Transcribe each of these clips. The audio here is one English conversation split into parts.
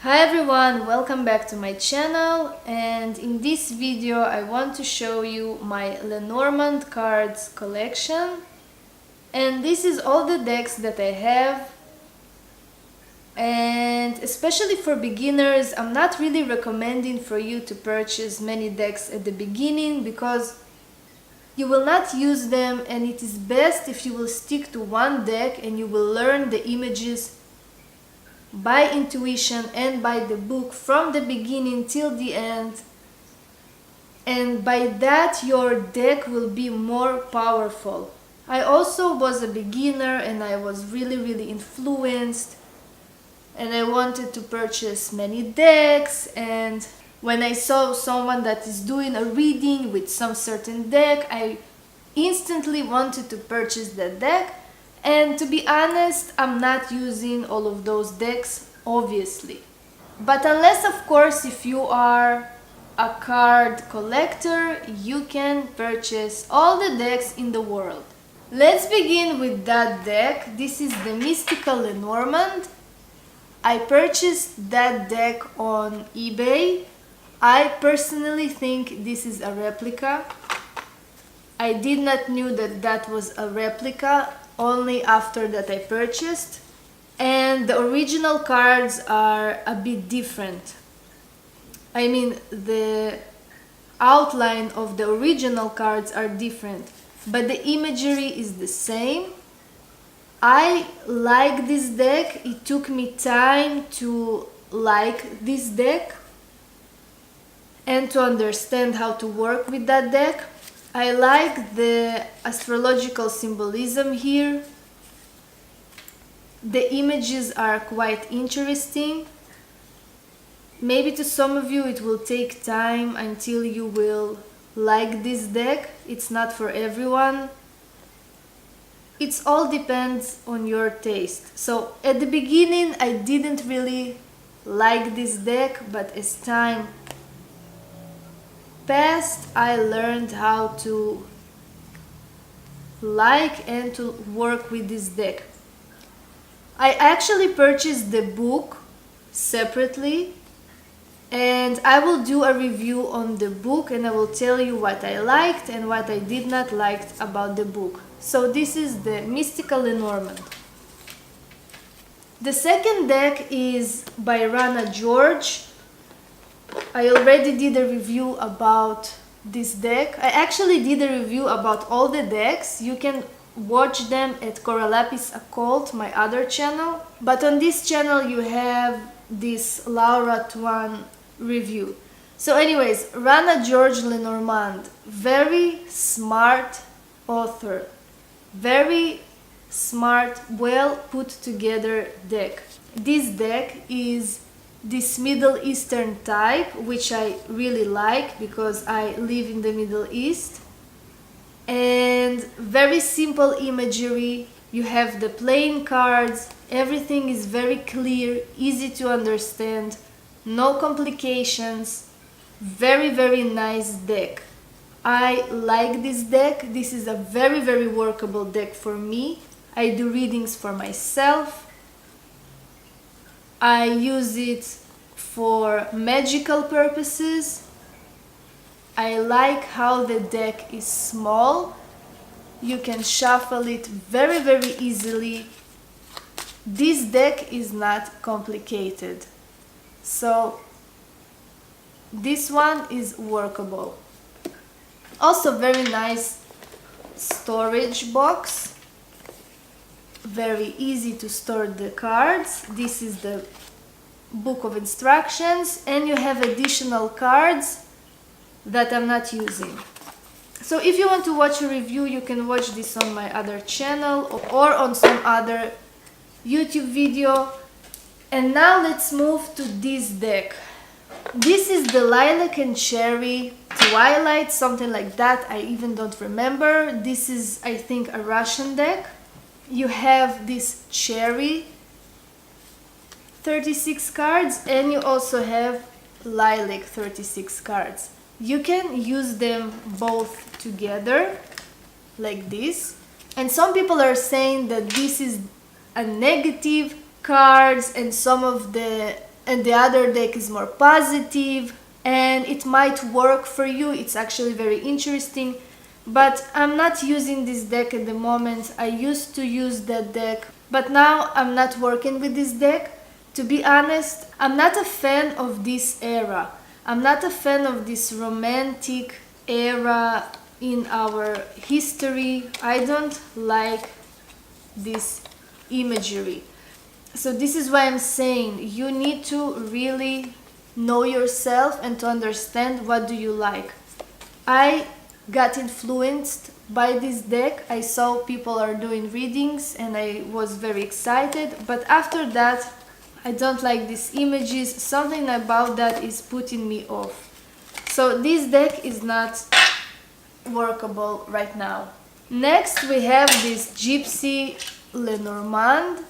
Hi everyone, welcome back to my channel, and in this video I want to show you my Lenormand cards collection. And this is all the decks that I have, and especially for beginners I'm not really recommending for you to purchase many decks at the beginning because you will not use them, and it is best if you will stick to one deck and you will learn the images by intuition and by the book from the beginning till the end, and by that your deck will be more powerful. I also was a beginner and I was really influenced, and I wanted to purchase many decks, and when I saw someone that is doing a reading with some certain deck, I instantly wanted to purchase that deck. And to be honest, I'm not using all of those decks, obviously. But unless, of course, if you are a card collector, you can purchase all the decks in the world. Let's begin with that deck. This is the Mystical Lenormand. I purchased that deck on eBay. I personally think this is a replica. I did not knew that that was a replica only after that I purchased, and the original cards are a bit different. I mean, the outline of the original cards are different, but the imagery is the same. I like this deck. It took me time to like this deck and to understand how to work with that deck. I like the astrological symbolism here. The images are quite interesting. Maybe to some of you it will take time until you will like this deck. It's not for everyone. It all depends on your taste. So at the beginning I didn't really like this deck, but as time passed, I learned how to like and to work with this deck. I actually purchased the book separately, and I will do a review on the book and I will tell you what I liked and what I did not like about the book. So this is the Mystical Lenormand. The second deck is by Rana. I already did a review about this deck. I actually did a review about all the decks. You can watch them at Coralapis Occult, my other channel. But on this channel you have this Laura Tuan review. So anyways, Rana Lenormand, very smart author. Very smart, well put together deck. This deck is this Middle Eastern type, which I really like because I live in the Middle East. And very simple imagery. You have the playing cards, everything is very clear, easy to understand, no complications. Very nice deck. I like this deck. This is a very workable deck for me. I do readings for myself. I use it for magical purposes. I like how the deck is small. You can shuffle it very easily. This deck is not complicated. So this one is workable. Also very nice storage box. Very easy to store the cards. This is the book of instructions, and you have additional cards that I'm not using. So if you want to watch a review, you can watch this on my other channel or on some other YouTube video. And now let's move to this deck. This is the Lilac and Sherry Twilight, something like that. I even don't remember. This is, I think, a Russian deck. You have this cherry 36 cards, and you also have lilac 36 cards. You can use them both together like this. And some people are saying that this is a negative cards and some of the and the other deck is more positive, and it might work for you. It's actually very interesting, but I'm not using this deck at the moment. I used to use that deck, but now I'm not working with this deck. To be honest, I'm not a fan of this era. I'm not a fan of this romantic era in our history. I don't like this imagery. So this is why I'm saying you need to really know yourself and to understand what do you like. I got influenced by this deck. I saw people are doing readings and I was very excited, but after that I don't like these images. Something about that is putting me off. So this deck is not workable right now. Next we have this Gypsy Lenormand.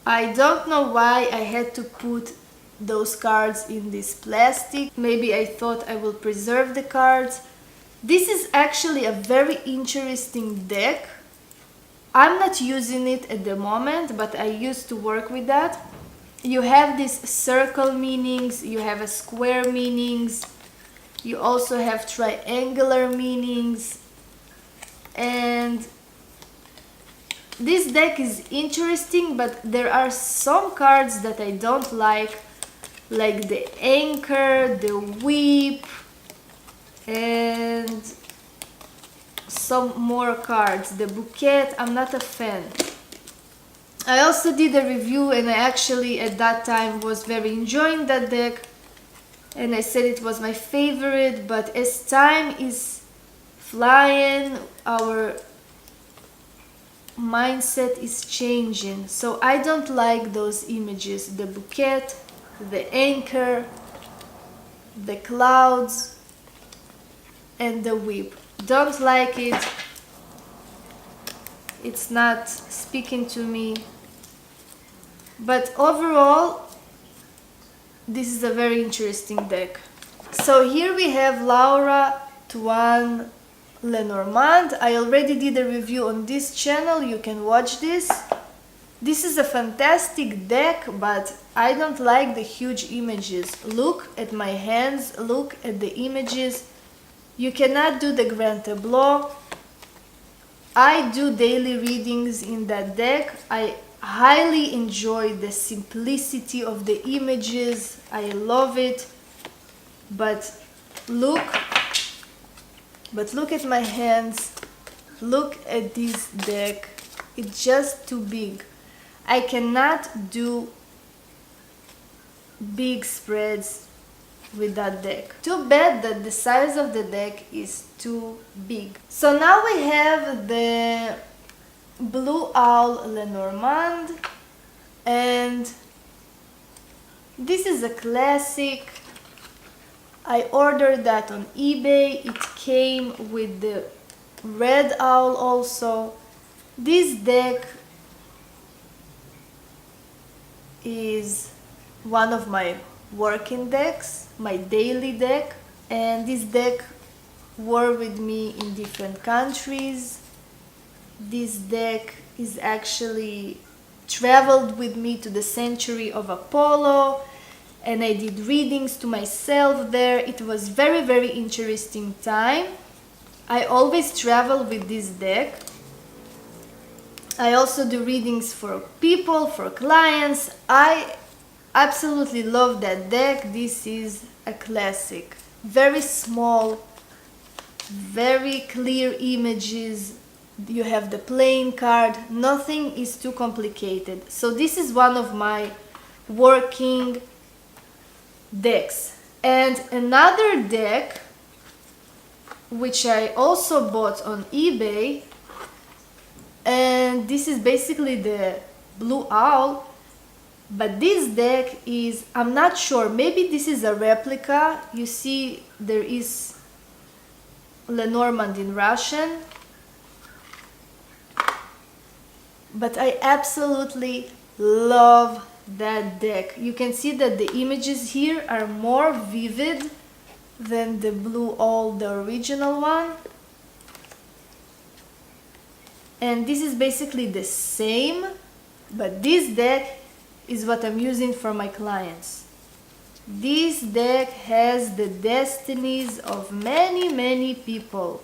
I don't know why I had to put those cards in this plastic. Maybe I thought I will preserve the cards. This is actually a very interesting deck. I'm not using it at the moment, but I used to work with that. You have these circle meanings, you have a square meanings, you also have triangular meanings, and this deck is interesting, but there are some cards that I don't like the anchor, the whip, and some more cards. The bouquet, I'm not a fan. I also did a review and I actually at that time was very enjoying that deck and I said it was my favorite, but as time is flying, our mindset is changing. So I don't like those images, the bouquet, the anchor, the clouds, and the whip. Don't like it. It's not speaking to me. But overall, this is a very interesting deck. So here we have Laura Tuan Lenormand. I already did a review on this channel, you can watch this. This is a fantastic deck, but I don't like the huge images. Look at my hands, look at the images. You cannot do the grand tableau. I do daily readings in that deck. I highly enjoy the simplicity of the images. I love it. But look at my hands. Look at this deck. It's just too big. I cannot do big spreads with that deck. Too bad that the size of the deck is too big. So now we have the Blue Owl Lenormand, and this is a classic. I ordered that on eBay. It came with the red owl also. This deck is one of my working decks, my daily deck, and this deck were with me in different countries. This deck is actually traveled with me to the Century of Apollo, and I did readings to myself there. It was very, very interesting time. I always travel with this deck. I also do readings for people, for clients. I absolutely love that deck. This is a classic. Very small, very clear images. You have the playing card. Nothing is too complicated. So this is one of my working decks. And another deck, which I also bought on eBay, and this is basically the Blue Owl, but this deck is, I'm not sure, maybe this is a replica. You see there is Lenormand in Russian, but I absolutely love that deck. You can see that the images here are more vivid than the Blue Owl, the original one. And this is basically the same, but this deck is what I'm using for my clients. This deck has the destinies of many people.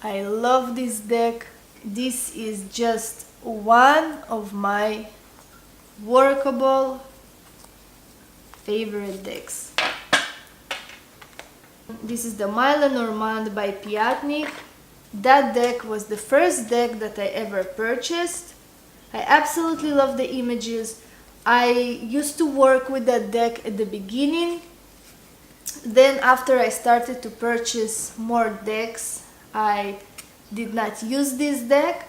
I love this deck. This is just one of my workable favorite decks. This is the Owl Lenormand by Piatnik. That deck was the first deck that I ever purchased. I absolutely love the images. I used to work with that deck at the beginning. Then after I started to purchase more decks, I did not use this deck.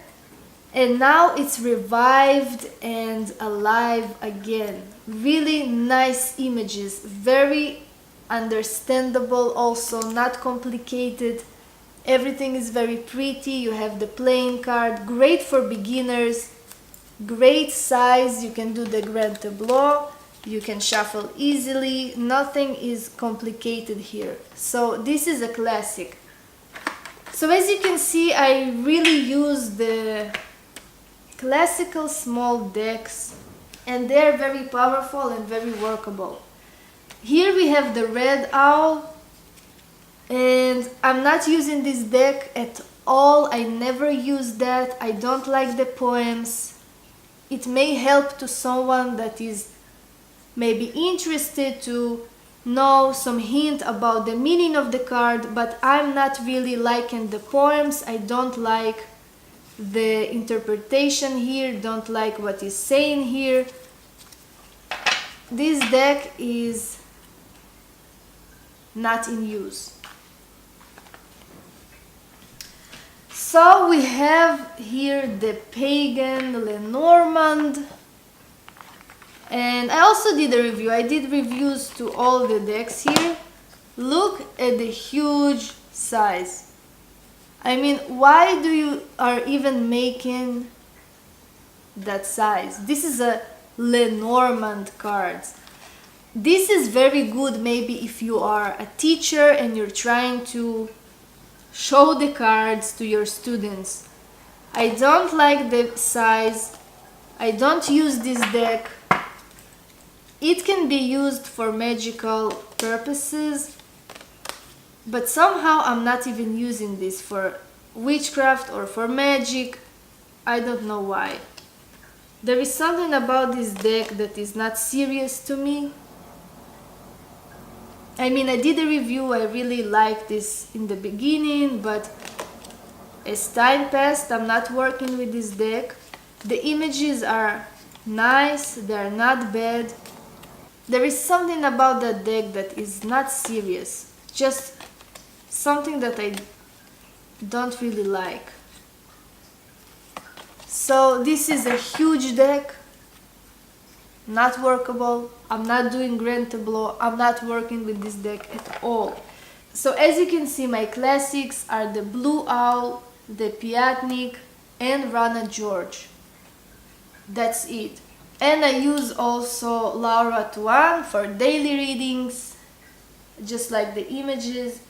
And now it's revived and alive again. Really nice images, very understandable also, not complicated. Everything is very pretty. You have the playing card, great for beginners, great size. You can do the grand tableau, you can shuffle easily, nothing is complicated here. So this is a classic. So as you can see, I really use the classical small decks, and they're very powerful and very workable. Here we have the red owl, and I'm not using this deck at all. I never use that. I don't like the poems. It may help to someone that is maybe interested to know some hint about the meaning of the card, but I'm not really liking the poems. I don't like the interpretation here, don't like what he's saying here. This deck is not in use. So we have here the Pagan Lenormand, and I also did a review. I did reviews to all the decks here. Look at the huge size. I mean, why do you are even making that size? This is a Lenormand cards. This is very good maybe if you are a teacher and you're trying to show the cards to your students. I don't like the size. I don't use this deck. It can be used for magical purposes, but somehow I'm not even using this for witchcraft or for magic. I don't know why. There is something about this deck that is not serious to me. I mean, I did a review, I really liked this in the beginning, but as time passed, I'm not working with this deck. The images are nice, they're not bad. There is something about that deck that is not serious, just something that I don't really like. So this is a huge deck, not workable. I'm not doing grand tableau. I'm not working with this deck at all. So as you can see, my classics are the Blue Owl, the Piatnik, and Rana George. That's it. And I use also Laura Tuan for daily readings, just like the images.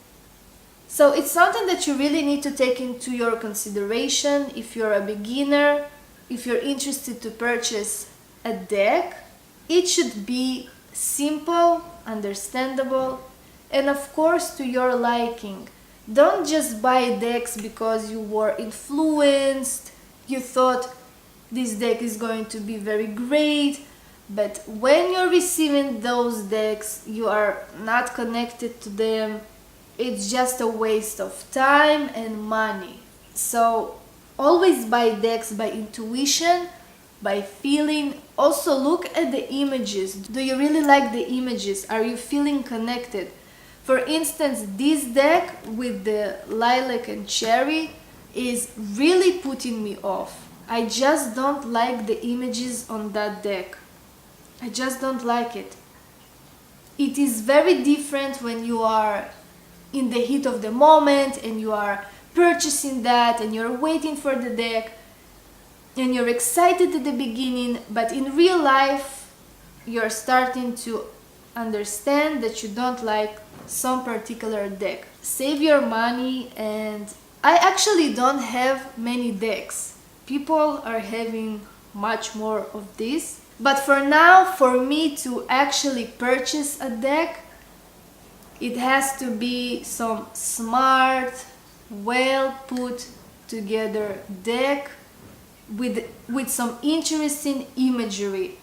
So it's something that you really need to take into your consideration if you're a beginner, if you're interested to purchase a deck. It should be simple, understandable, and of course to your liking. Don't just buy decks because you were influenced, you thought this deck is going to be very great, but when you're receiving those decks, you are not connected to them. It's just a waste of time and money. So always buy decks by intuition, by feeling. Also look at the images. Do you really like the images? Are you feeling connected? For instance, this deck with the Lilac and Sherry is really putting me off. I just don't like the images on that deck. I just don't like it. It is very different when you are in the heat of the moment and you are purchasing that and you're waiting for the deck and you're excited at the beginning, but in real life you're starting to understand that you don't like some particular deck. Save your money. And I actually don't have many decks. People are having much more of this. But for now, for me to actually purchase a deck, It has to be some smart, well put together deck with some interesting imagery.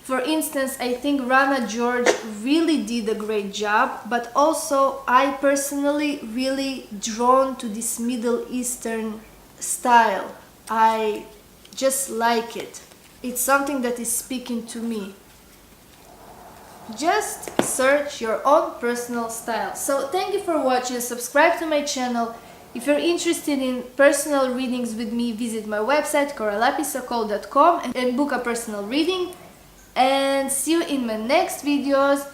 For instance, I think Rana George really did a great job, but also I personally really drawn to this Middle Eastern style. I just like it. It's something that is speaking to me. Just search your own personal style. So thank you for watching. Subscribe to my channel. If you're interested in personal readings with me, visit my website coralapisocol.com and book a personal reading. And see you in my next videos.